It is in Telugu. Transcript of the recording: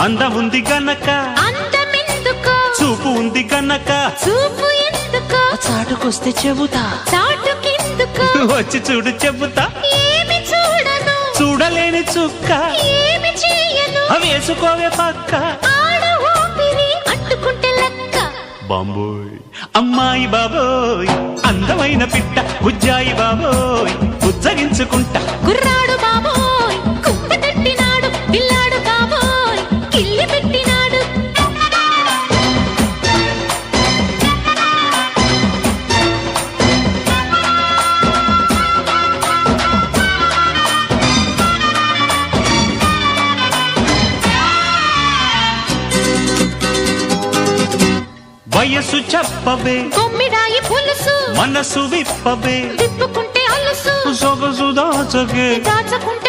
అందముంది గనక అందమెందుకో చూపు ఉంది గనక చూపు ఎందుకో చాటుకొస్తే చెబుతా చాటుకెందుకో వచ్చి చూడు చెబుతా ఏమి చూడను చూడలేని చుక్క ఏమి చేయను వేసుకోవే పక్క ఆడ ఊపిరి అంటుకుంటే లెక్క బాంబోయ్ అమ్మాయి బాబోయ్ అందమైన పిట్ట బుజ్జాయి బాబోయ్ ఉజ్జగించుకుంటా గుర్రాడు బాబోయ్ కుప్ప తట్టినాడు పిల్లాడు బాబోయ్ కిల్లి పెట్టినాడు వయసు చెప్పవే కొమ్మిడాయి పులుసు మనసు విప్పవే తిప్పుకుంటే అలుసు సొగసు దాచగే దాచకుంటే